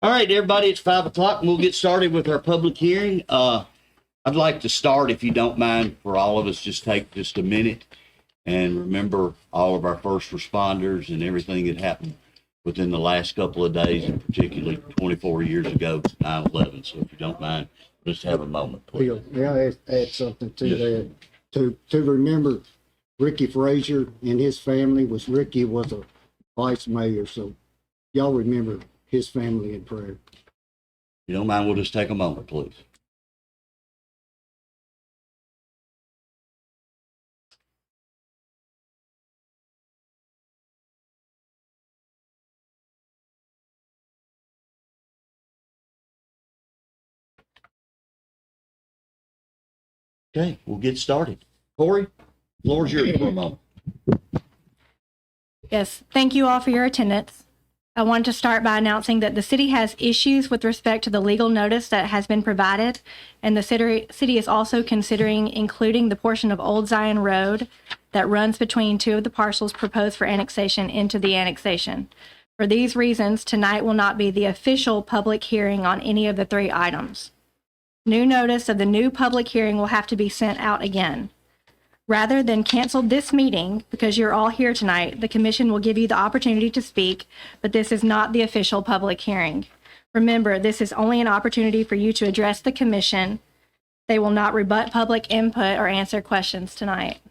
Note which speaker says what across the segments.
Speaker 1: All right, everybody, it's 5 o'clock and we'll get started with our public hearing. I'd like to start, if you don't mind, for all of us, just take just a minute and remember all of our first responders and everything that happened within the last couple of days, and particularly 24 years ago, 9/11. So if you don't mind, just have a moment, please.
Speaker 2: Bill, may I add something to
Speaker 1: Yes.
Speaker 2: that? To remember Ricky Frazier and his family. Ricky was a vice mayor, so y'all remember his family in prayer.
Speaker 1: If you don't mind, we'll just take a moment, please. Okay, we'll get started. Corey, floor's yours for a moment.
Speaker 3: Yes, thank you all for your attendance. I want to start by announcing that the city has issues with respect to the legal notice that has been provided, and the city is also considering including the portion of Old Zion Road that runs between two of the parcels proposed for annexation into the annexation. For these reasons, tonight will not be the official public hearing on any of the three items. New notice of the new public hearing will have to be sent out again. Rather than cancel this meeting because you're all here tonight, the commission will give you the opportunity to speak, but this is not the official public hearing. Remember, this is only an opportunity for you to address the commission. They will not rebut public input or answer questions tonight.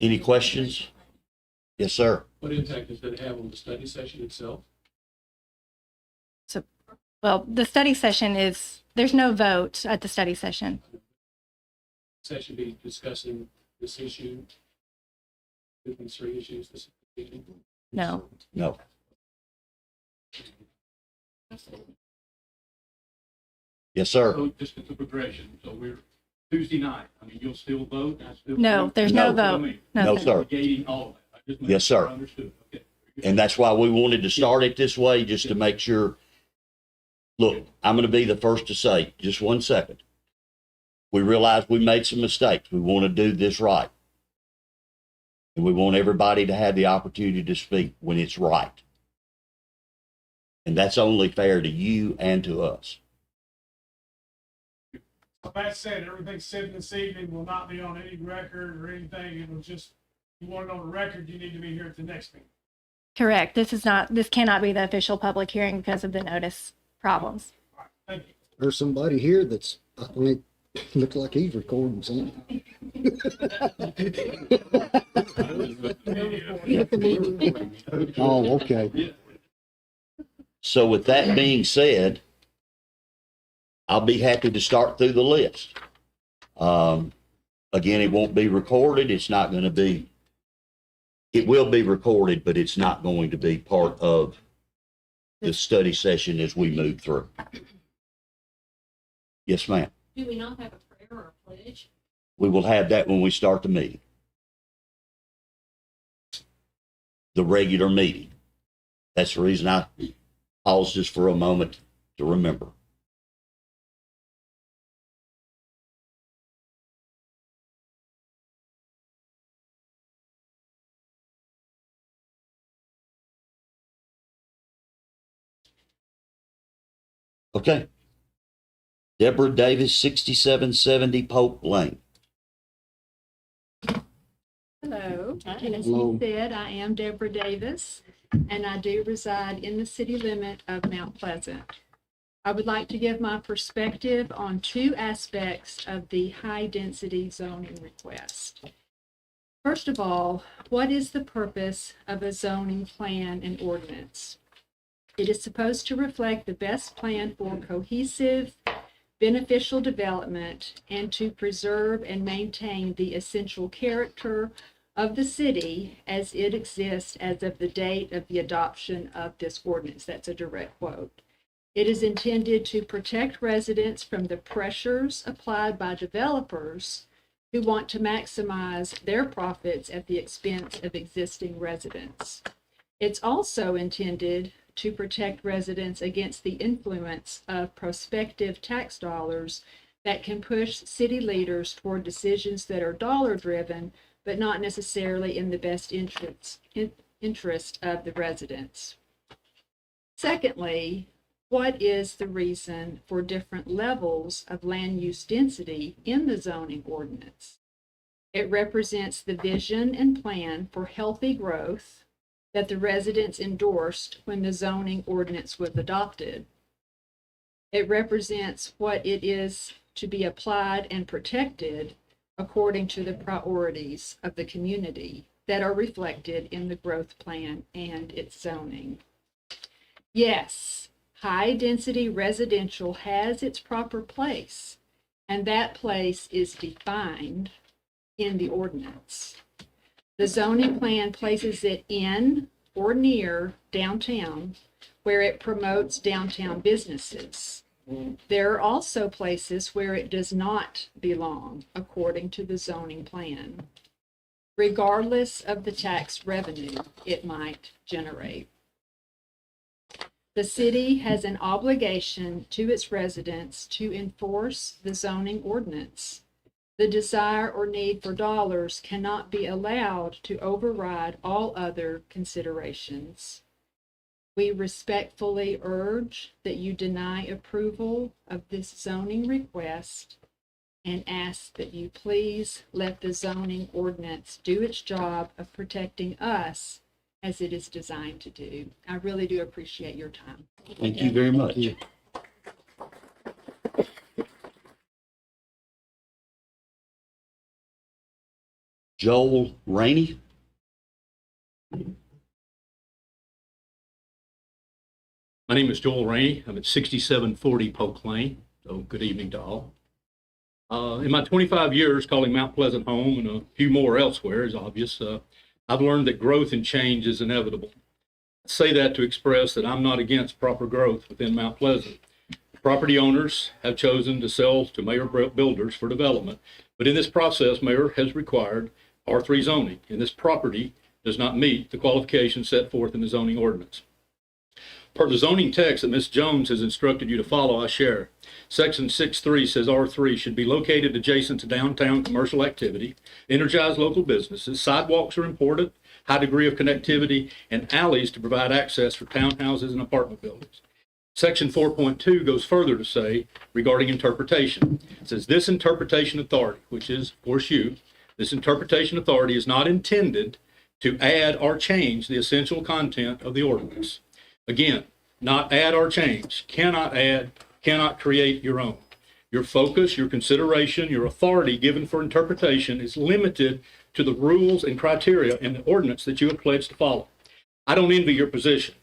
Speaker 1: Any questions? Yes, sir.
Speaker 4: What impact does that have on the study session itself?
Speaker 3: Well, the study session there's no vote at the study session.
Speaker 4: Session be discussing this issue, these three issues this evening?
Speaker 3: No.
Speaker 1: No. Yes, sir.
Speaker 5: So just the progression, so we're Tuesday night, I mean, you'll still vote?
Speaker 3: No, there's no
Speaker 1: No.
Speaker 3: vote.
Speaker 1: No,
Speaker 3: Nothing.
Speaker 1: sir.
Speaker 5: Negating all of that. I just
Speaker 1: Yes, sir.
Speaker 5: Understood, okay.
Speaker 1: And that's why we wanted to start it this way, just to make sure. Look, I'm going to be the first to say, just 1 second. We realize we made some mistakes. We want to do this right. And we want everybody to have the opportunity to speak when it's right. And that's only fair to you and to us.
Speaker 6: That said, everything said this evening will not be on any record or anything. It will just, you want it on the record, you need to be here at the next meeting.
Speaker 3: Correct. This cannot be the official public hearing because of the notice problems.
Speaker 6: All right, thank you.
Speaker 2: There's somebody here that's, I think, looks like he's recording something. Oh, okay.
Speaker 1: So with that being said, I'll be happy to start through the list. Again, it won't be recorded. It's not going to be, it will be recorded, but it's not going to be part of the study session as we move through. Yes, ma'am.
Speaker 7: Do we not have a prayer or a pledge?
Speaker 1: We will have that when we start the meeting. The regular meeting. That's the reason I paused just for a moment to remember. Okay. Deborah Davis, 6770 Polk Lane.
Speaker 7: Hello, as
Speaker 2: Hello.
Speaker 7: he said, I am Deborah Davis, and I do reside in the city limit of Mount Pleasant. I would like to give my perspective on two aspects of the high-density zoning request. First of all, what is the purpose of a zoning plan and ordinance? It is supposed to reflect the best plan for cohesive, beneficial development and to preserve and maintain the essential character of the city as it exists as of the date of the adoption of this ordinance. That's a direct quote. It is intended to protect residents from the pressures applied by developers who want to maximize their profits at the expense of existing residents. It's also intended to protect residents against the influence of prospective tax dollars that can push city leaders toward decisions that are dollar-driven, but not necessarily in the best interest of the residents. Secondly, what is the reason for different levels of land use density in the zoning ordinance? It represents the vision and plan for healthy growth that the residents endorsed when the zoning ordinance was adopted. It represents what it is to be applied and protected according to the priorities of the community that are reflected in the growth plan and its zoning. Yes, high-density residential has its proper place, and that place is defined in the ordinance. The zoning plan places it in or near downtown where it promotes downtown businesses. There are also places where it does not belong according to the zoning plan, regardless of the tax revenue it might generate. The city has an obligation to its residents to enforce the zoning ordinance. The desire or need for dollars cannot be allowed to override all other considerations. We respectfully urge that you deny approval of this zoning request and ask that you please let the zoning ordinance do its job of protecting us as it is designed to do. I really do appreciate your time.
Speaker 1: Thank you very much.
Speaker 2: you.
Speaker 1: Joel Rainey.
Speaker 5: My name is Joel Rainey. I'm at 6740 Polk Lane. So good evening to all. In my 25 years calling Mount Pleasant home and a few more elsewhere is obvious, I've learned that growth and change is inevitable. I say that to express that I'm not against proper growth within Mount Pleasant. Property owners have chosen to sell to Mayer Builders for development, but in this process, Mayer has required R3 zoning, and this property does not meet the qualifications set forth in the zoning ordinance. Per the zoning text that Ms. Jones has instructed you to follow, I share. Section 6.3 says R3 should be located adjacent to downtown commercial activity, energize local businesses, sidewalks are important, high degree of connectivity, and alleys to provide access for townhouses and apartment buildings. Section 4.2 goes further to say regarding interpretation. It says this interpretation authority, which is, of course, you, this interpretation authority is not intended to add or change the essential content of the ordinance. Again, not add or change, cannot add, cannot create your own. Your focus, your consideration, your authority given for interpretation is limited to the rules and criteria in the ordinance that you have pledged to follow. I don't envy your position.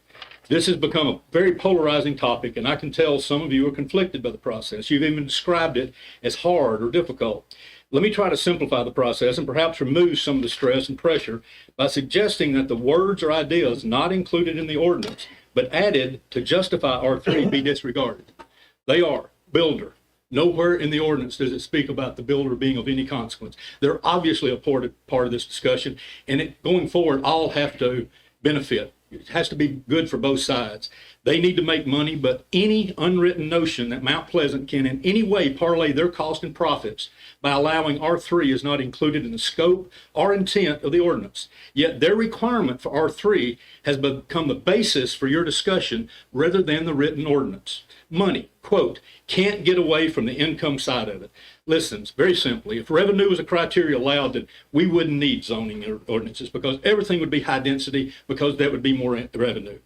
Speaker 5: This has become a very polarizing topic, and I can tell some of you are conflicted by the process. You've even described it as hard or difficult. Let me try to simplify the process and perhaps remove some of the stress and pressure by suggesting that the words or ideas not included in the ordinance, but added to justify R3 be disregarded. They are builder. Nowhere in the ordinance does it speak about the builder being of any consequence. They're obviously a part of this discussion, and going forward, all have to benefit. It has to be good for both sides. They need to make money, but any unwritten notion that Mount Pleasant can in any way parlay their cost and profits by allowing R3 is not included in the scope or intent of the ordinance. Yet their requirement for R3 has become the basis for your discussion rather than the written ordinance. Money, quote, can't get away from the income side of it. Listen, very simply, if revenue was a criteria allowed, then we wouldn't need zoning ordinances because everything would be high density because that would be more revenue.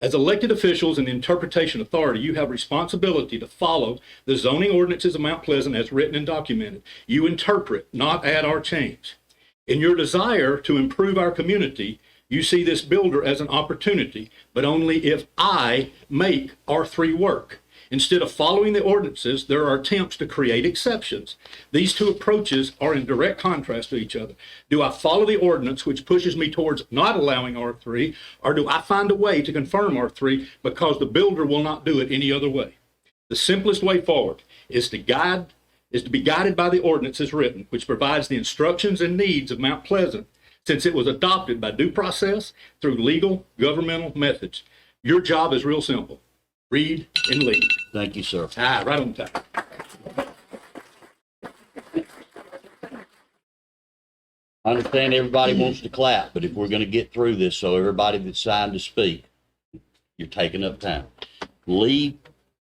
Speaker 5: As elected officials and the interpretation authority, you have responsibility to follow the zoning ordinances of Mount Pleasant as written and documented. You interpret, not add or change. In your desire to improve our community, you see this builder as an opportunity, but only if I make R3 work. Instead of following the ordinances, there are attempts to create exceptions. These two approaches are in direct contrast to each other. Do I follow the ordinance, which pushes me towards not allowing R3, or do I find a way to confirm R3 because the builder will not do it any other way? The simplest way forward is to be guided by the ordinance as written, which provides the instructions and needs of Mount Pleasant, since it was adopted by due process through legal governmental methods. Your job is real simple. Read and lead.
Speaker 1: Thank you, sir.
Speaker 5: Right on time.
Speaker 1: I understand everybody wants to clap, but if we're gonna get through this, so everybody that's signed to speak, you're taking up time. Lee,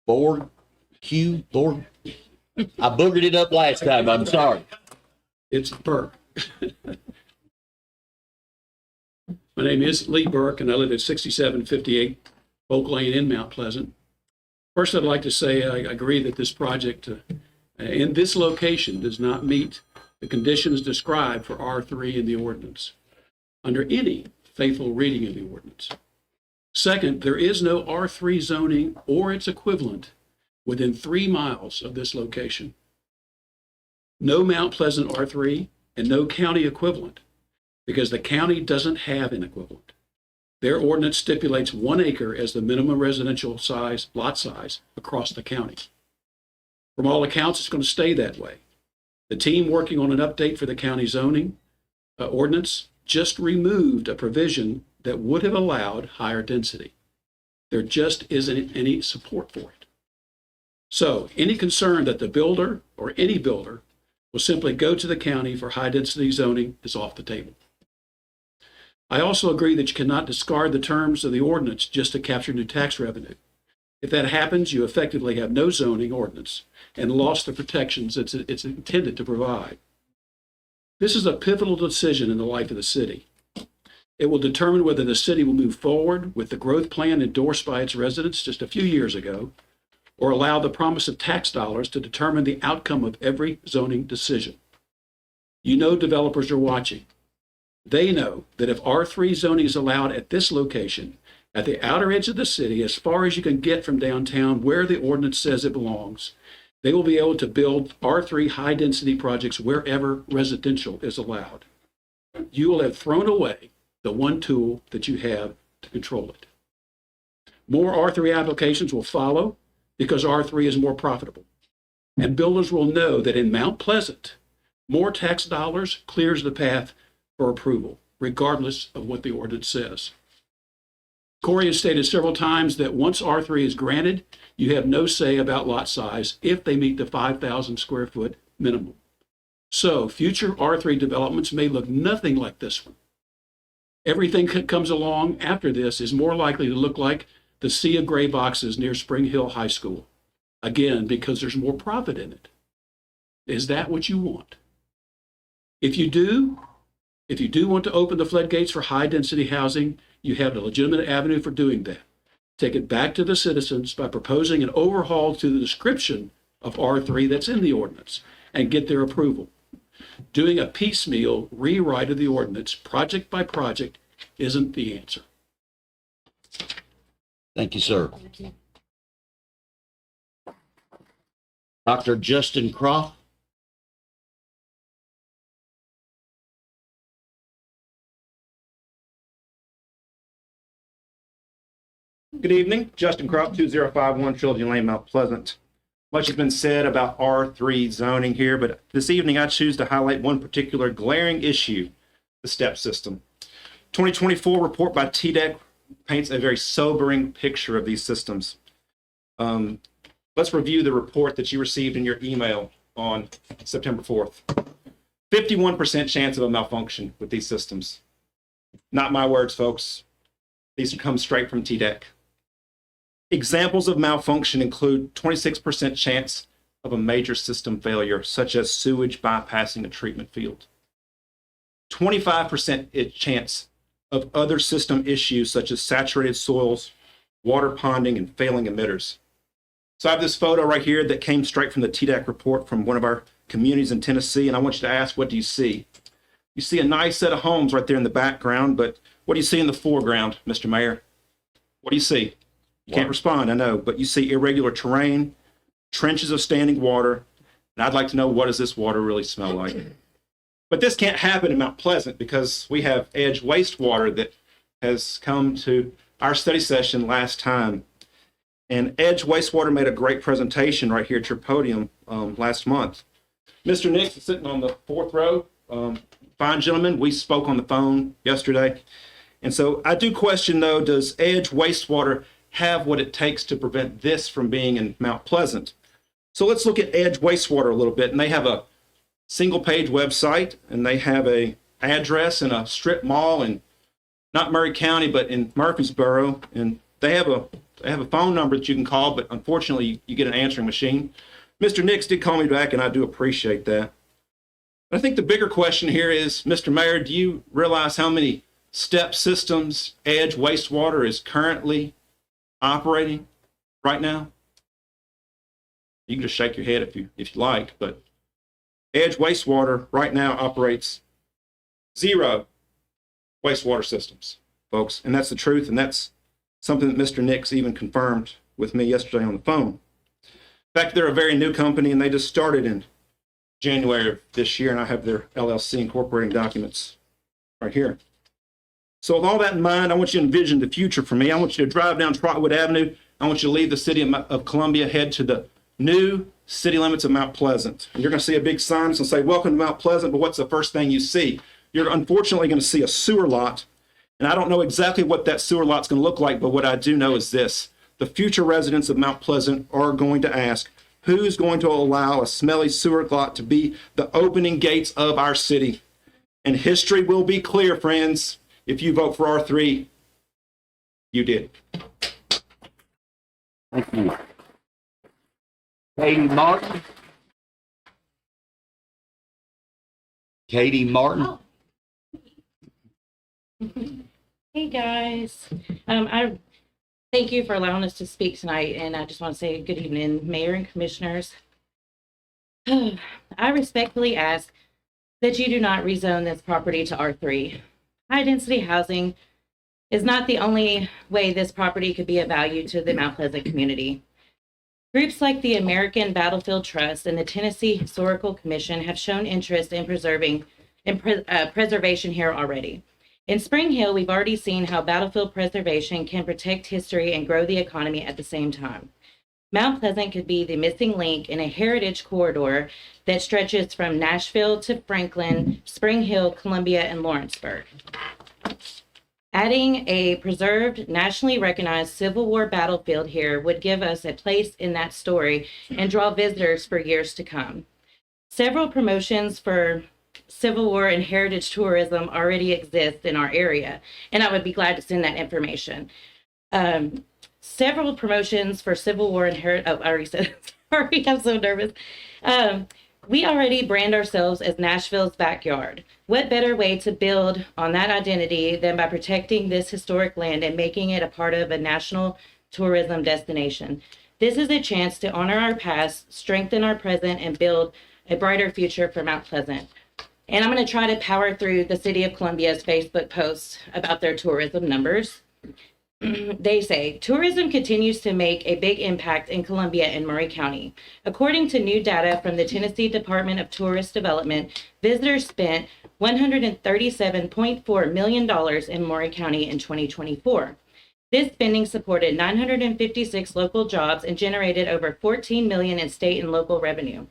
Speaker 1: Borg, Borg. I boogered it up last time, I'm sorry.
Speaker 4: It's Burke. My name is Lee Burke, and I live at 6758 Oak Lane in Mount Pleasant. First, I'd like to say I agree that this project in this location does not meet the conditions described for R3 in the ordinance under any faithful reading of the ordinance. Second, there is no R3 zoning or its equivalent within 3 miles of this location. No Mount Pleasant R3 and no county equivalent, because the county doesn't have an equivalent. Their ordinance stipulates 1 acre as the minimum residential size, lot size across the county. From all accounts, it's going to stay that way. The team working on an update for the county zoning ordinance just removed a provision that would have allowed higher density. There just isn't any support for it. So any concern that the builder or any builder will simply go to the county for high density zoning is off the table. I also agree that you cannot discard the terms of the ordinance just to capture new tax revenue. If that happens, you effectively have no zoning ordinance and lost the protections it's intended to provide. This is a pivotal decision in the life of the city. It will determine whether the city will move forward with the growth plan endorsed by its residents just a few years ago, or allow the promise of tax dollars to determine the outcome of every zoning decision. You know developers are watching. They know that if R3 zoning is allowed at this location, at the outer edge of the city, as far as you can get from downtown where the ordinance says it belongs, they will be able to build R3 high-density projects wherever residential is allowed. You will have thrown away the one tool that you have to control it. More R3 applications will follow because R3 is more profitable. And builders will know that in Mount Pleasant, more tax dollars clears the path for approval, regardless of what the ordinance says. Corey has stated several times that once R3 is granted, you have no say about lot size if they meet the 5,000 square foot minimum. So future R3 developments may look nothing like this one. Everything that comes along after this is more likely to look like the sea of gray boxes near Spring Hill High School. Again, because there's more profit in it. Is that what you want? If you do want to open the floodgates for high density housing, you have a legitimate avenue for doing that. Take it back to the citizens by proposing an overhaul to the description of R3 that's in the ordinance and get their approval. Doing a piecemeal rewrite of the ordinance, project by project, isn't the answer.
Speaker 1: Thank you, sir. Dr. Justin Croft.
Speaker 8: Good evening, Justin Croft, 2051 Trilogy Lane, Mount Pleasant. Much has been said about R3 zoning here, but this evening I choose to highlight one particular glaring issue, the step system. 2024 report by TDEC paints a very sobering picture of these systems. Let's review the report that you received in your email on September 4th. 51% chance of a malfunction with these systems. Not my words, folks. These come straight from TDEC. Examples of malfunction include 26% chance of a major system failure, such as sewage bypassing a treatment field. 25% chance of other system issues, such as saturated soils, water ponding, and failing emitters. So I have this photo right here that came straight from the TDEC report from one of our communities in Tennessee, and I want you to ask, what do you see? You see a nice set of homes right there in the background, but what do you see in the foreground, Mr. Mayor? What do you see? You can't respond, I know, but you see irregular terrain, trenches of standing water, and I'd like to know, what does this water really smell like? But this can't happen in Mount Pleasant because we have Edge Wastewater that has come to our study session last time. And Edge Wastewater made a great presentation right here at your podium last month. Mr. Nix is sitting on the fourth row. Fine gentleman, we spoke on the phone yesterday. And so I do question, though, does Edge Wastewater have what it takes to prevent this from being in Mount Pleasant? So let's look at Edge Wastewater a little bit. And they have a single page website, and they have a address in a strip mall in not Murray County, but in Murfreesboro, and they have a phone number that you can call, but unfortunately you get an answering machine. Mr. Nix did call me back, and I do appreciate that. But I think the bigger question here is, Mr. Mayor, do you realize how many step systems Edge Wastewater is currently operating right now? You can just shake your head if you like, but Edge Wastewater right now operates 0 wastewater systems, folks. And that's the truth, and that's something that Mr. Nix even confirmed with me yesterday on the phone. In fact, they're a very new company, and they just started in January of this year, and I have their LLC incorporating documents right here. So with all that in mind, I want you to envision the future for me. I want you to drive down Trotwood Avenue. I want you to leave the city of Columbia, head to the new city limits of Mount Pleasant. And you're going to see a big sign that's going to say, "Welcome to Mount Pleasant," but what's the first thing you see? You're unfortunately going to see a sewer lot. And I don't know exactly what that sewer lot's going to look like, but what I do know is this. The future residents of Mount Pleasant are going to ask, who's going to allow a smelly sewer lot to be the opening gates of our city? And history will be clear, friends. If you vote for R3, you did.
Speaker 1: Thank you. Katie Martin. Katie Martin.
Speaker 9: Hey guys, I thank you for allowing us to speak tonight, and I just want to say good evening, Mayor and Commissioners. I respectfully ask that you do not rezone this property to R3. High-density housing is not the only way this property could be of value to the Mount Pleasant community. Groups like the American Battlefield Trust and the Tennessee Historical Commission have shown interest in preservation here already. In Spring Hill, we've already seen how battlefield preservation can protect history and grow the economy at the same time. Mount Pleasant could be the missing link in a heritage corridor that stretches from Nashville to Franklin, Spring Hill, Columbia, and Lawrenceburg. Adding a preserved, nationally recognized Civil War battlefield here would give us a place in that story and draw visitors for years to come. Several promotions for Civil War and heritage tourism already exist in our area, and I would be glad to send that information. Several promotions for Civil War and heritage, I already said, sorry, I'm so nervous. We already brand ourselves as Nashville's backyard. What better way to build on that identity than by protecting this historic land and making it a part of a national tourism destination? This is a chance to honor our past, strengthen our present, and build a brighter future for Mount Pleasant. And I'm going to try to power through the City of Columbia's Facebook posts about their tourism numbers. They say, tourism continues to make a big impact in Columbia and Maury County. According to new data from the Tennessee Department of Tourist Development, visitors spent $137.4 million in Maury County in 2024. This spending supported 956 local jobs and generated over $14 million in state and local revenue.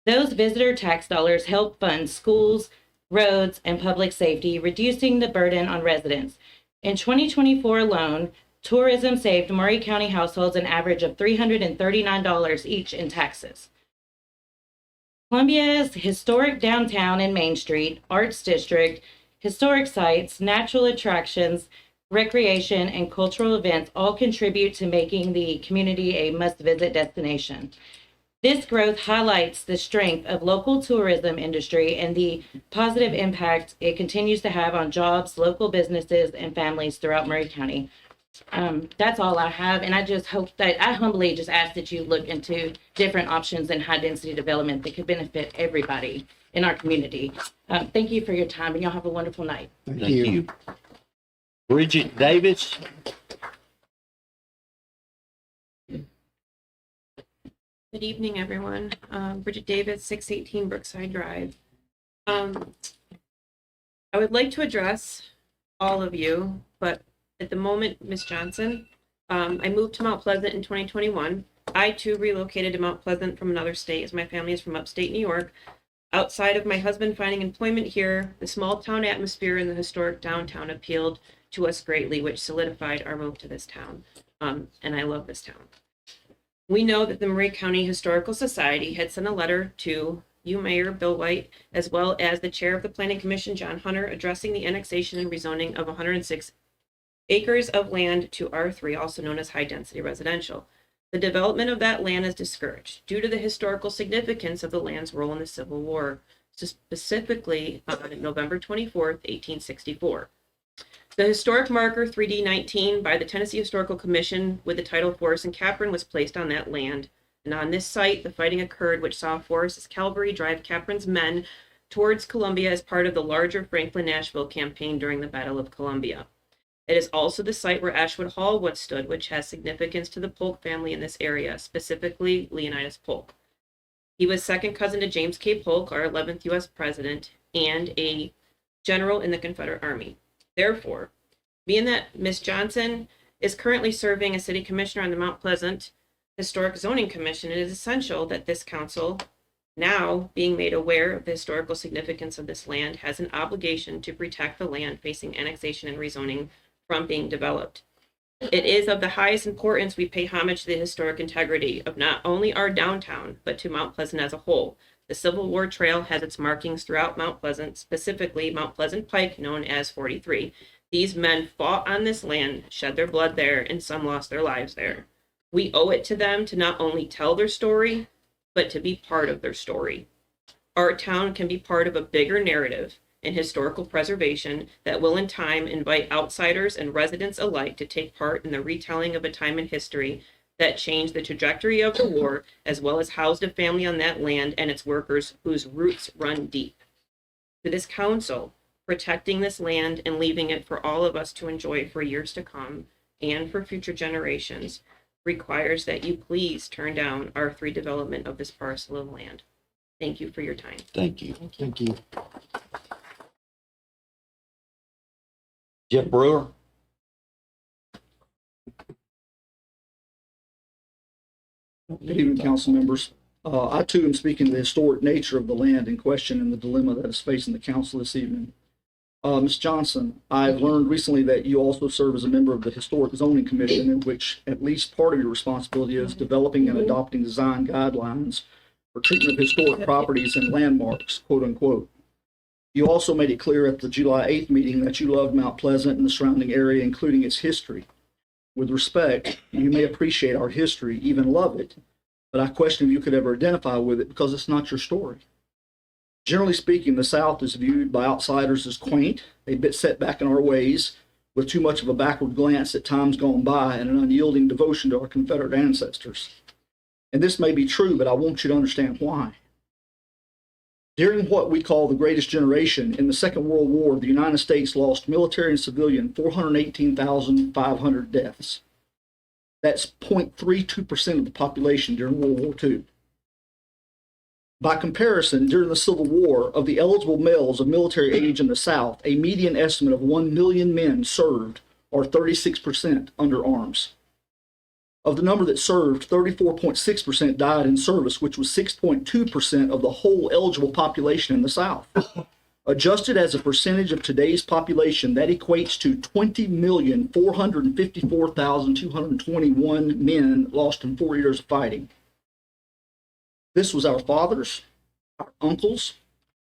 Speaker 9: Those visitor tax dollars help fund schools, roads, and public safety, reducing the burden on residents. In 2024 alone, tourism saved Maury County households an average of $339 each in taxes. Columbia's historic downtown and Main Street, Arts District, historic sites, natural attractions, recreation, and cultural events all contribute to making the community a must-visit destination. This growth highlights the strength of local tourism industry and the positive impact it continues to have on jobs, local businesses, and families throughout Maury County. That's all I have, and I just hope that I humbly just ask that you look into different options in high-density development that could benefit everybody in our community. Thank you for your time, and y'all have a wonderful night.
Speaker 2: Thank
Speaker 1: Thank
Speaker 2: you.
Speaker 1: you. Bridget Davis.
Speaker 10: Good evening, everyone. Bridget Davis, 618 Brookside Drive. I would like to address all of you, but at the moment, Ms. Johnson, I moved to Mount Pleasant in 2021. I too relocated to Mount Pleasant from another state, as my family is from upstate New York. Outside of my husband finding employment here, the small town atmosphere in the historic downtown appealed to us greatly, which solidified our move to this town. And I love this town. We know that the Maury County Historical Society had sent a letter to you, Mayor Bill White, as well as the Chair of the Planning Commission, John Hunter, addressing the annexation and rezoning of 106 acres of land to R3, also known as high-density residential. The development of that land is discouraged due to the historical significance of the land's role in the Civil War, specifically on November 24th, 1864. The historic marker 3D19 by the Tennessee Historical Commission with the title Forrest and Capron was placed on that land. And on this site, the fighting occurred, which saw Forrest's cavalry drive Capron's men towards Columbia as part of the larger Franklin-Nashville campaign during the Battle of Columbia. It is also the site where Ashwood Hall once stood, which has significance to the Polk family in this area, specifically Leonidas Polk. He was second cousin to James K. Polk, our 11th U.S. president, and a general in the Confederate Army. Therefore, being that Ms. Johnson is currently serving as city commissioner on the Mount Pleasant Historic Zoning Commission, it is essential that this council, now being made aware of the historical significance of this land, has an obligation to protect the land facing annexation and rezoning from being developed. It is of the highest importance we pay homage to the historic integrity of not only our downtown, but to Mount Pleasant as a whole. The Civil War Trail has its markings throughout Mount Pleasant, specifically Mount Pleasant Pike, known as 43. These men fought on this land, shed their blood there, and some lost their lives there. We owe it to them to not only tell their story, but to be part of their story. Our town can be part of a bigger narrative in historical preservation that will in time invite outsiders and residents alike to take part in the retelling of a time in history that changed the trajectory of the war, as well as housed a family on that land and its workers whose roots run deep. To this council, protecting this land and leaving it for all of us to enjoy for years to come and for future generations requires that you please turn down R3 development of this parcel of land. Thank you for your time.
Speaker 1: Thank you.
Speaker 2: Thank you.
Speaker 1: Jeff Brewer?
Speaker 11: Good evening, council members. I too am speaking to the historic nature of the land in question and the dilemma that is facing the council this evening. Ms. Johnson, I've learned recently that you also serve as a member of the Historic Zoning Commission, in which at least part of your responsibility is developing and adopting design guidelines for treatment of historic properties and landmarks, quote unquote. You also made it clear at the July 8th meeting that you loved Mount Pleasant and the surrounding area, including its history. With respect, you may appreciate our history, even love it, but I question if you could ever identify with it because it's not your story. Generally speaking, the South is viewed by outsiders as quaint, a bit set back in our ways, with too much of a backward glance at times gone by and an unyielding devotion to our Confederate ancestors. And this may be true, but I want you to understand why. During what we call the Greatest Generation, in the Second World War, the United States lost military and civilian 418,500 deaths. That's 0.32% of the population during World War II. By comparison, during the Civil War, of the eligible males of military age in the South, a median estimate of 1 million men served, or 36% under arms. Of the number that served, 34.6% died in service, which was 6.2% of the whole eligible population in the South. Adjusted as a percentage of today's population, that equates to 20,454,221 men lost in 4 years of fighting. This was our fathers, our uncles,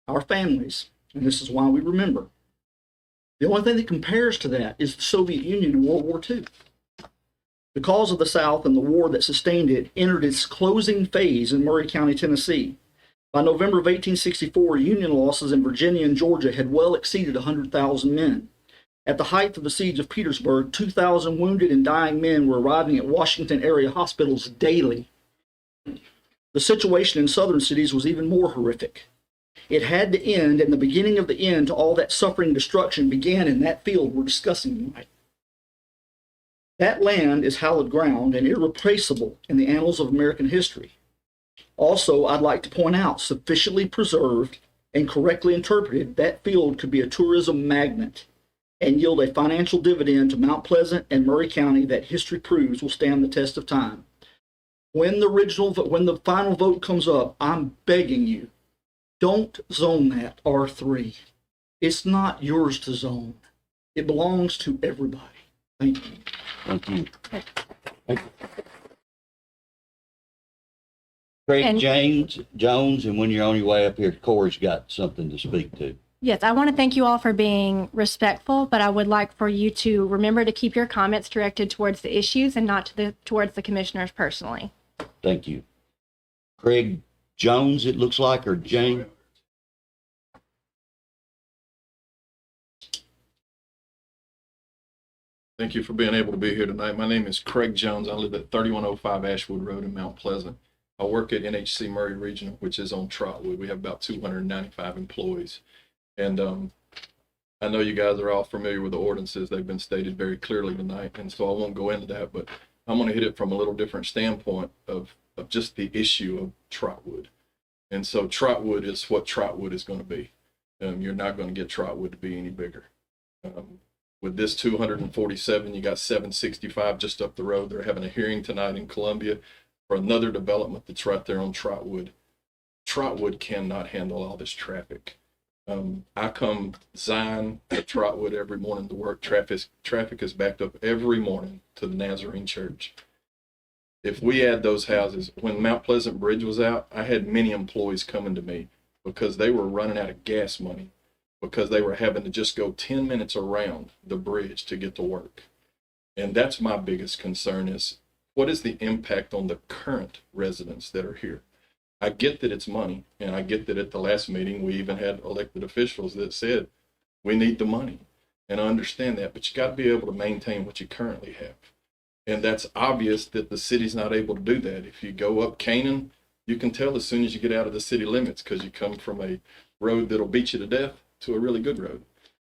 Speaker 11: our families, and this is why we remember. The only thing that compares to that is the Soviet Union in World War II. The cause of the South and the war that sustained it entered its closing phase in Murray County, Tennessee. By November of 1864, Union losses in Virginia and Georgia had well exceeded 100,000 men. At the height of the siege of Petersburg, 2,000 wounded and dying men were arriving at Washington area hospitals daily. The situation in southern cities was even more horrific. It had to end, and the beginning of the end to all that suffering and destruction began in that field we're discussing tonight. That land is hallowed ground and irreplaceable in the annals of American history. Also, I'd like to point out, sufficiently preserved and correctly interpreted, that field could be a tourism magnet and yield a financial dividend to Mount Pleasant and Murray County that history proves will stand the test of time. When the final vote comes up, I'm begging you, don't zone that R3. It's not yours to zone. It belongs to everybody. Thank you.
Speaker 1: Thank you. Craig
Speaker 3: And-
Speaker 1: Jones, and when you're on your way up here, Corey's got something to speak to.
Speaker 3: Yes, I want to thank you all for being respectful, but I would like for you to remember to keep your comments directed towards the issues and not towards the commissioners personally.
Speaker 1: Thank you. Craig Jones, it looks like, or Jane?
Speaker 12: Thank you for being able to be here tonight. My name is Craig Jones. I live at 3105 Ashwood Road in Mount Pleasant. I work at NHC Murray Regional, which is on Trotwood. We have about 295 employees. And I know you guys are all familiar with the ordinances. They've been stated very clearly tonight, and so I won't go into that, but I'm going to hit it from a little different standpoint of just the issue of Trotwood. And so Trotwood is what Trotwood is going to be. You're not going to get Trotwood to be any bigger. With this 247, you got 765 just up the road. They're having a hearing tonight in Columbia for another development that's right there on Trotwood. Trotwood cannot handle all this traffic. I come Zion to Trotwood every morning to work. Traffic is backed up every morning to the Nazarene Church. If we add those houses, when Mount Pleasant Bridge was out, I had many employees coming to me because they were running out of gas money, because they were having to just go 10 minutes around the bridge to get to work. And that's my biggest concern is, what is the impact on the current residents that are here? I get that it's money, and I get that at the last meeting, we even had elected officials that said, we need the money. And I understand that, but you got to be able to maintain what you currently have. And that's obvious that the city's not able to do that. If you go up Canaan, you can tell as soon as you get out of the city limits, because you come from a road that'll beat you to death to a really good road.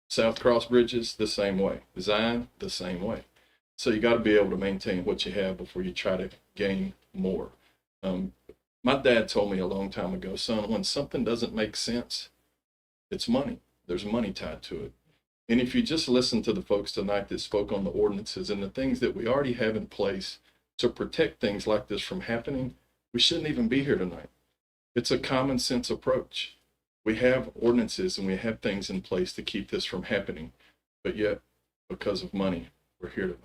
Speaker 12: South Cross Bridges, the same way. Zion, the same way. So you got to be able to maintain what you have before you try to gain more. My dad told me a long time ago, son, when something doesn't make sense, it's money. There's money tied to it. And if you just listen to the folks tonight that spoke on the ordinances and the things that we already have in place to protect things like this from happening, we shouldn't even be here tonight. It's a common sense approach. We have ordinances and we have things in place to keep this from happening, but yet, because of money, we're here tonight.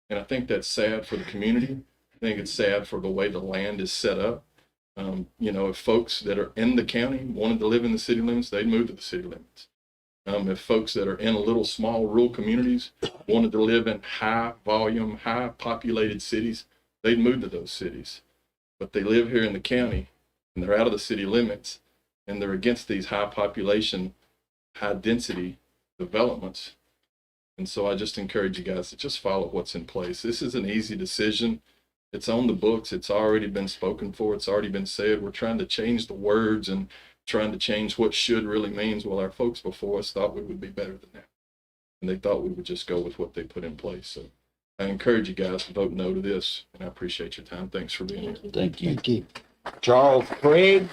Speaker 12: And I think that's sad for the community. I think it's sad for the way the land is set up. If folks that are in the county wanted to live in the city limits, they'd move to the city limits. If folks that are in little small rural communities wanted to live in high volume, high populated cities, they'd move to those cities. But they live here in the county and they're out of the city limits, and they're against these high population, high density developments. And so I just encourage you guys to just follow what's in place. This is an easy decision. It's on the books. It's already been spoken for. It's already been said. We're trying to change the words and trying to change what should really means. Well, our folks before us thought we would be better than that. And they thought we would just go with what they put in place. So I encourage you guys to vote no to this, and I appreciate your time. Thanks for being here.
Speaker 1: Thank you.
Speaker 2: Thank you.
Speaker 1: Charles Craig?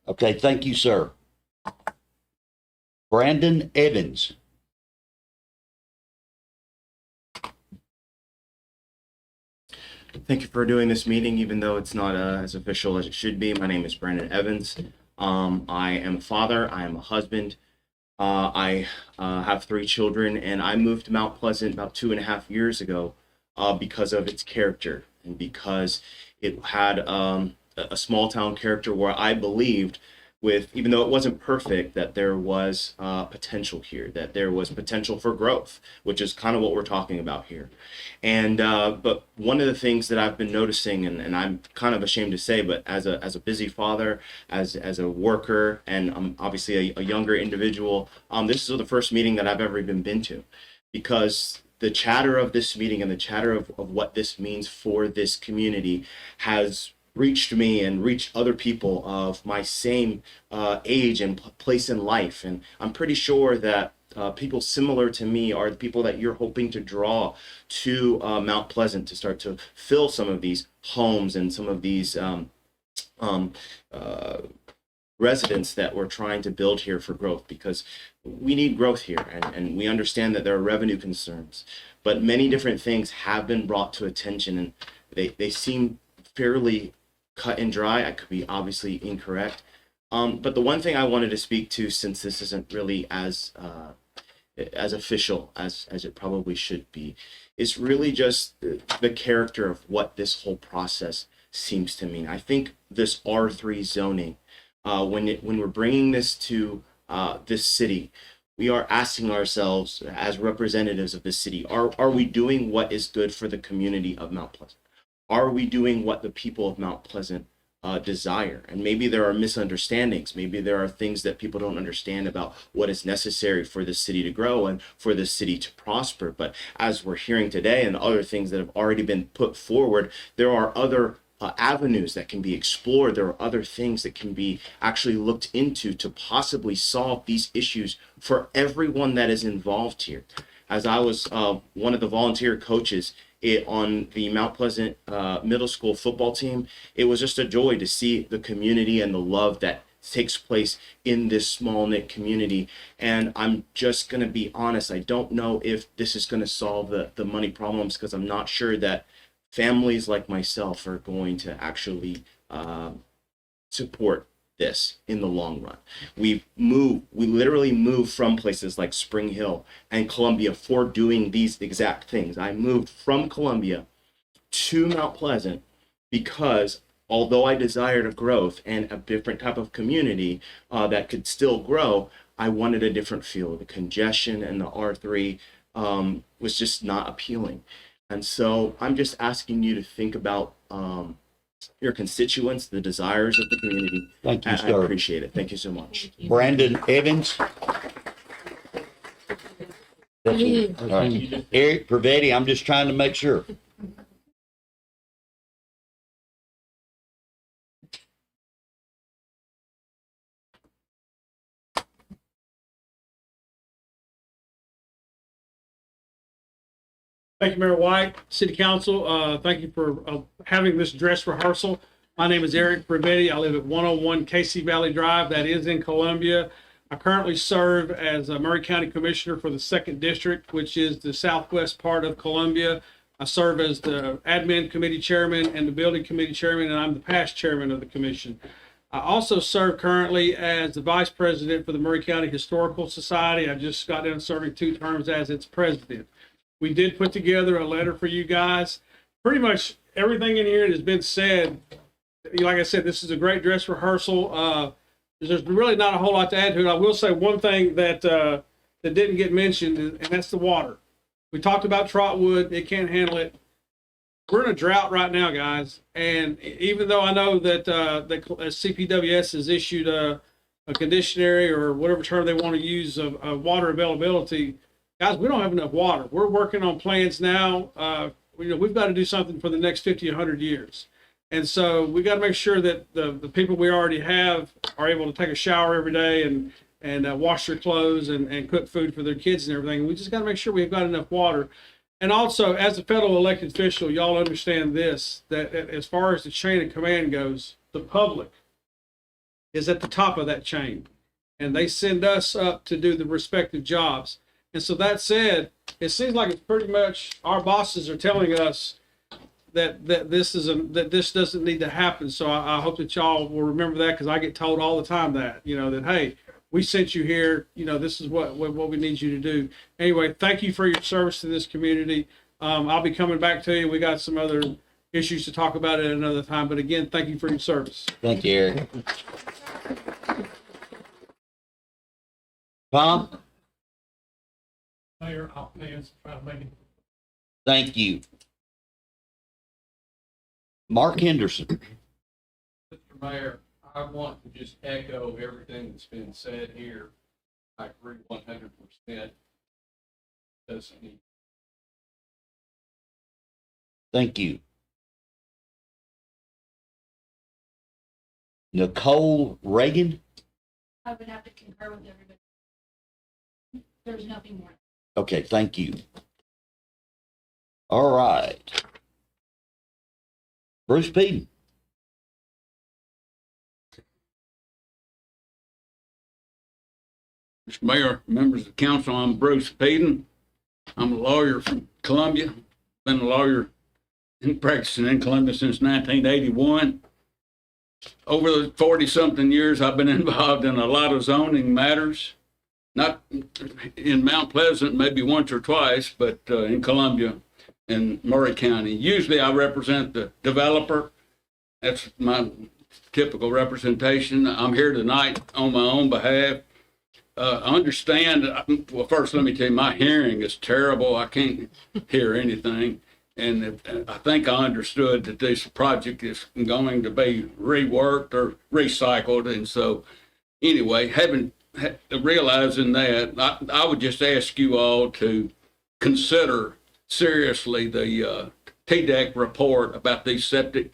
Speaker 1: Okay, thank you, sir. Brandon Evans.
Speaker 13: Thank you for doing this meeting, even though it's not as official as it should be. My name is Brandon Evans. I am a father. I am a husband. I have 3 children, and I moved to Mount Pleasant about 2.5 years ago because of its character and because it had a small town character where I believed, even though it wasn't perfect, that there was potential here, that there was potential for growth, which is kind of what we're talking about here. And but one of the things that I've been noticing, and I'm kind of ashamed to say, but as a busy father, as a worker, and I'm obviously a younger individual, this is the first meeting that I've ever even been to, because the chatter of this meeting and the chatter of what this means for this community has reached me and reached other people of my same age and place in life. And I'm pretty sure that people similar to me are the people that you're hoping to draw to Mount Pleasant to start to fill some of these homes and some of these residents that we're trying to build here for growth, because we need growth here, and we understand that there are revenue concerns, but many different things have been brought to attention, and they seem fairly cut and dry. I could be obviously incorrect. But the one thing I wanted to speak to, since this isn't really as as official as it probably should be. It's really just the character of what this whole process seems to mean. I think this R3 zoning, when we're bringing this to this city, we are asking ourselves as representatives of the city, are we doing what is good for the community of Mount Pleasant? Are we doing what the people of Mount Pleasant desire? And maybe there are misunderstandings. Maybe there are things that people don't understand about what is necessary for the city to grow and for the city to prosper. But as we're hearing today and other things that have already been put forward, there are other avenues that can be explored. There are other things that can be actually looked into to possibly solve these issues for everyone that is involved here. As I was one of the volunteer coaches on the Mount Pleasant middle school football team, it was just a joy to see the community and the love that takes place in this small knit community. And I'm just going to be honest, I don't know if this is going to solve the money problems, because I'm not sure that families like myself are going to actually support this in the long run. We literally moved from places like Spring Hill and Columbia for doing these exact things. I moved from Columbia to Mount Pleasant because although I desired a growth and a different type of community that could still grow, I wanted a different feel. The congestion and the R3 was just not appealing. And so I'm just asking you to think about your constituents, the desires of the community.
Speaker 1: Thank you,
Speaker 13: I
Speaker 1: sir.
Speaker 13: appreciate it. Thank you so much.
Speaker 1: Brandon Evans. That's it. All right. Eric Pravetti, I'm just trying to make sure.
Speaker 6: Thank you, Mayor White, City Council. Thank you for having this dress rehearsal. My name is Eric Pravetti. I live at 101 Casey Valley Drive. That is in Columbia. I currently serve as a Murray County Commissioner for the 2nd District, which is the southwest part of Columbia. I serve as the Admin Committee Chairman and the Building Committee Chairman, and I'm the past Chairman of the Commission. I also serve currently as the Vice President for the Murray County Historical Society. I just got done serving 2 terms as its President. We did put together a letter for you guys. Pretty much everything in here has been said. Like I said, this is a great dress rehearsal. There's really not a whole lot to add to it. I will say one thing that didn't get mentioned, and that's the water. We talked about Trotwood. It can't handle it. We're in a drought right now, guys. And even though I know that CPWS has issued a conditionary or whatever term they want to use of water availability, guys, we don't have enough water. We're working on plans now. We've got to do something for the next 50, 100 years. And so we got to make sure that the people we already have are able to take a shower every day and wash their clothes and cook food for their kids and everything. We just got to make sure we've got enough water. And also, as a federal elected official, y'all understand this, that as far as the chain of command goes, the public is at the top of that chain. And they send us up to do the respective jobs. And so that said, it seems like it's pretty much our bosses are telling us that this doesn't need to happen. So I hope that y'all will remember that, because I get told all the time that hey, we sent you here. This is what we need you to do. Anyway, thank you for your service to this community. I'll be coming back to you. We got some other issues to talk about at another time. But again, thank you for your service.
Speaker 1: Thank you, Eric. Tom?
Speaker 6: Mayor, I'll try to make it.
Speaker 1: Thank you. Mark Henderson.
Speaker 14: Mr. Mayor, I want to just echo everything that's been said here. I agree 100%. Doesn't need.
Speaker 1: Thank you. Nicole Reagan.
Speaker 15: I would have to concur with everybody. There's nothing more.
Speaker 1: Okay, thank you. All right. Bruce Peden.
Speaker 16: Mr. Mayor, members of the council, I'm Bruce Peden. I'm a lawyer from Columbia. Been a lawyer practicing in Columbia since 1981. Over the 40-something years, I've been involved in a lot of zoning matters. not in Mount Pleasant, maybe once or twice, but in Columbia and Murray County. Usually I represent the developer. That's my typical representation. I'm here tonight on my own behalf. I understand, well, first let me tell you, my hearing is terrible. I can't hear anything. And I think I understood that this project is going to be reworked or recycled. And so anyway, realizing that, I would just ask you all to consider seriously the TDEC report about these septic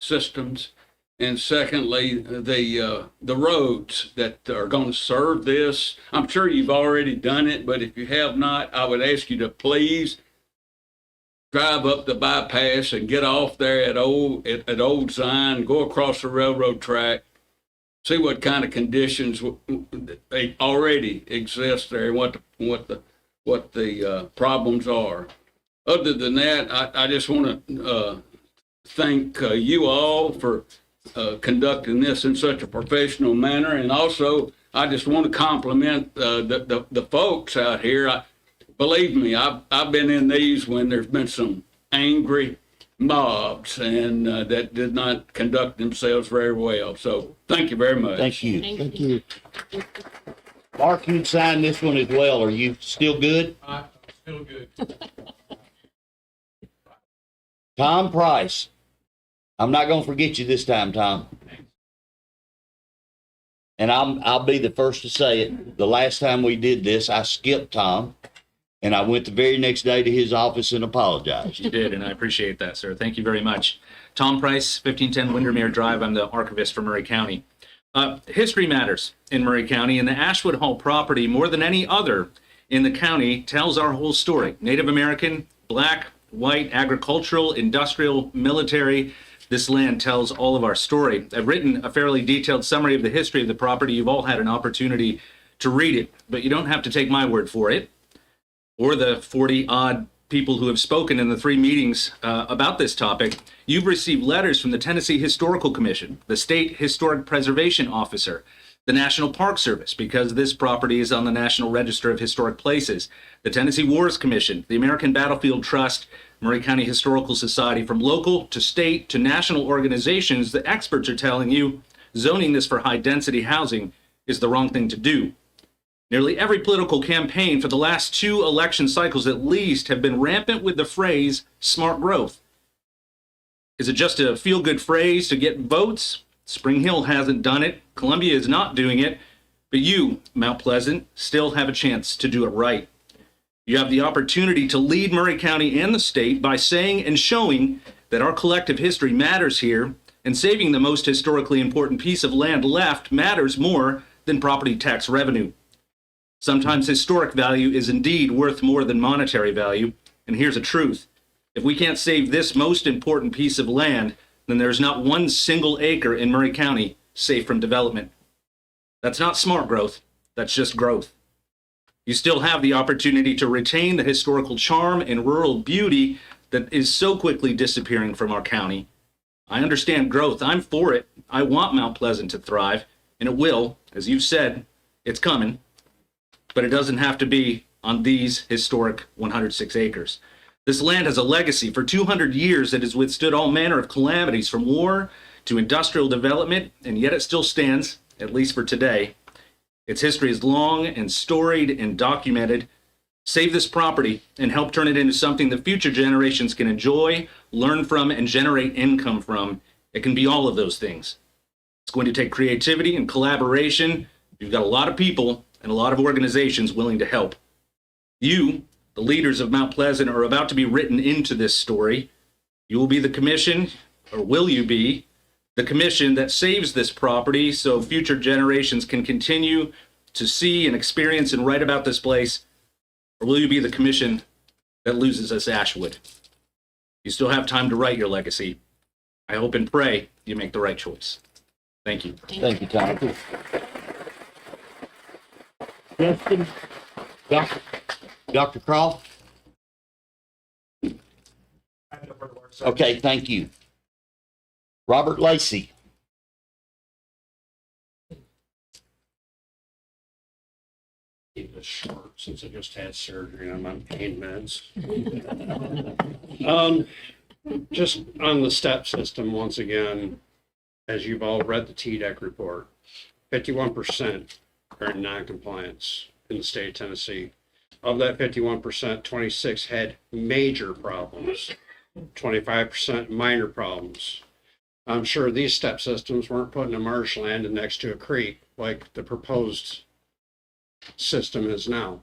Speaker 16: systems. And secondly, the roads that are going to serve this. I'm sure you've already done it, but if you have not, I would ask you to please drive up the bypass and get off there at Old Zion, go across the railroad track, see what kind of conditions they already exist there, and what the problems are. Other than that, I just want to thank you all for conducting this in such a professional manner, and also I just want to compliment the folks out here. Believe me, I've been in these when there's been some angry mobs and that did not conduct themselves very well. So thank you very much.
Speaker 1: Thank you.
Speaker 2: Thank you.
Speaker 1: Mark, you'd sign this one as well. Are you still good?
Speaker 14: I'm still good.
Speaker 1: Tom Price. I'm not going to forget you this time, Tom. And I'll be the first to say it. The last time we did this, I skipped Tom, and I went the very next day to his office and apologized.
Speaker 17: You did, and I appreciate that, sir. Thank you very much. Tom Price, 1510 Windermere Drive. I'm the archivist for Murray County. History matters in Murray County, and the Ashwood Hall property, more than any other in the county, tells our whole story. Native American, Black, white, agricultural, industrial, military. This land tells all of our story. I've written a fairly detailed summary of the history of the property. You've all had an opportunity to read it, but you don't have to take my word for it, or the 40-odd people who have spoken in the 3 meetings about this topic. You've received letters from the Tennessee Historical Commission, the State Historic Preservation Officer, the National Park Service, because this property is on the National Register of Historic Places, the Tennessee Wars Commission, the American Battlefield Trust, Murray County Historical Society. From local to state to national organizations, the experts are telling you zoning this for high-density housing is the wrong thing to do. Nearly every political campaign for the last 2 election cycles at least have been rampant with the phrase smart growth. Is it just a feel-good phrase to get votes? Spring Hill hasn't done it. Columbia is not doing it. But you, Mount Pleasant, still have a chance to do it right. You have the opportunity to lead Murray County and the state by saying and showing that our collective history matters here, and saving the most historically important piece of land left matters more than property tax revenue. Sometimes historic value is indeed worth more than monetary value, and here's the truth. If we can't save this most important piece of land, then there's not one single acre in Murray County safe from development. That's not smart growth, that's just growth. You still have the opportunity to retain the historical charm and rural beauty that is so quickly disappearing from our county. I understand growth, I'm for it. I want Mount Pleasant to thrive, and it will. As you've said, it's coming. But it doesn't have to be on these historic 106 acres. This land has a legacy for 200 years that has withstood all manner of calamities, from war to industrial development, and yet it still stands, at least for today. Its history is long and storied and documented. Save this property and help turn it into something that future generations can enjoy, learn from, and generate income from. It can be all of those things. It's going to take creativity and collaboration. You've got a lot of people and a lot of organizations willing to help. You, the leaders of Mount Pleasant, are about to be written into this story. You will be the commission, or will you be, the commission that saves this property so future generations can continue to see and experience and write about this place? Or will you be the commission that loses us Ashwood? You still have time to write your legacy. I hope and pray you make the right choice. Thank you.
Speaker 1: Thank you, Tom. Justin, Dr. Croft? Okay, thank you. Robert Lacey.
Speaker 6: this short since I just had surgery and I'm on pain meds. Just on the step system, once again, as you've all read the TDEC report, 51% are in non-compliance in the state of Tennessee. Of that 51%, 26 had major problems, 25% minor problems. I'm sure these step systems weren't put in a marshland and next to a creek like the proposed system is now.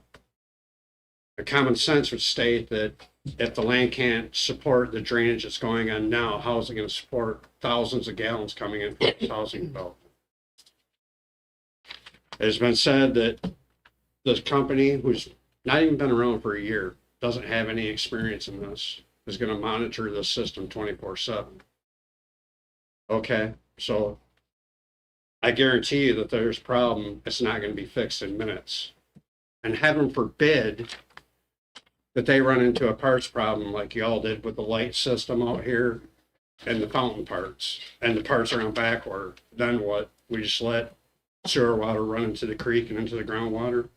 Speaker 6: The common sense would state that if the land can't support the drainage that's going on now, how is it going to support thousands of gallons coming in from this housing development? It has been said that this company, who's not even been around for a year, doesn't have any experience in this, is going to monitor the system 24/7. Okay, so I guarantee you that there's a problem, it's not going to be fixed in minutes. And heaven forbid that they run into a parts problem like y'all did with the light system out here and the fountain parts, and the parts are on back order. Then what? We just let sewer water run into the creek and into the groundwater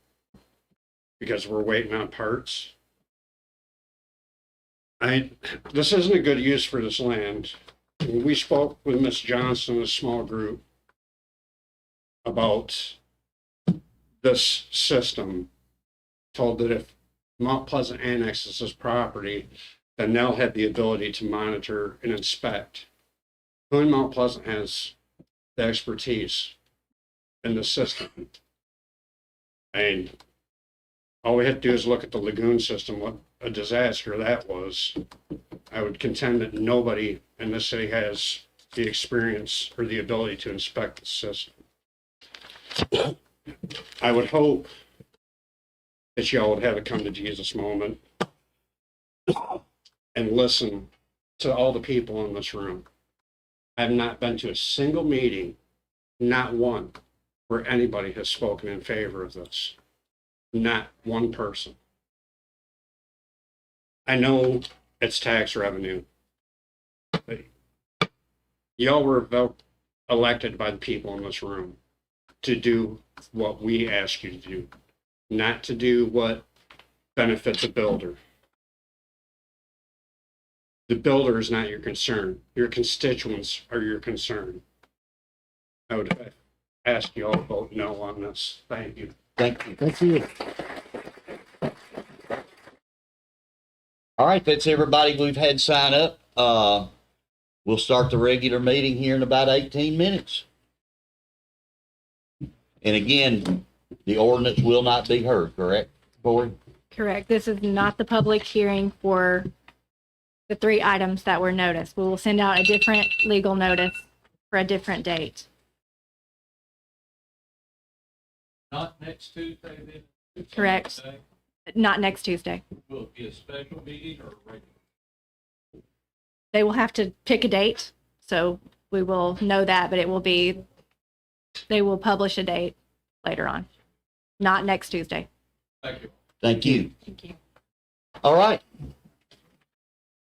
Speaker 6: because we're waiting on parts. This isn't a good use for this land. When we spoke with Ms. Johnson, a small group, about this system, told that if Mount Pleasant annexes this property, then they'll have the ability to monitor and inspect. Who in Mount Pleasant has the expertise in the system? And all we have to do is look at the lagoon system, what a disaster that was. I would contend that nobody in this city has the experience or the ability to inspect the system. I would hope that y'all would have a come to Jesus moment and listen to all the people in this room. I have not been to a single meeting, not one, where anybody has spoken in favor of this. Not one person. I know it's tax revenue, but y'all were elected by the people in this room to do what we ask you to do, not to do what benefits a builder. The builder is not your concern. Your constituents are your concern. I would ask you all to vote no on this. Thank you.
Speaker 1: Thank you.
Speaker 2: Thank you.
Speaker 1: All right, that's everybody we've had sign up. We'll start the regular meeting here in about 18 minutes. And again, the ordinance will not be heard, correct, Corey?
Speaker 3: Correct. This is not the public hearing for the 3 items that were noticed. We will send out a different legal notice for a different date.
Speaker 14: Not next Tuesday then?
Speaker 3: Correct. Not next Tuesday.
Speaker 14: Will it be a special meeting or a regular?
Speaker 3: They will have to pick a date, so we will know that, but it will be, they will publish a date later on, not next Tuesday.
Speaker 14: Thank you.
Speaker 1: Thank you.
Speaker 3: Thank you.
Speaker 1: All right.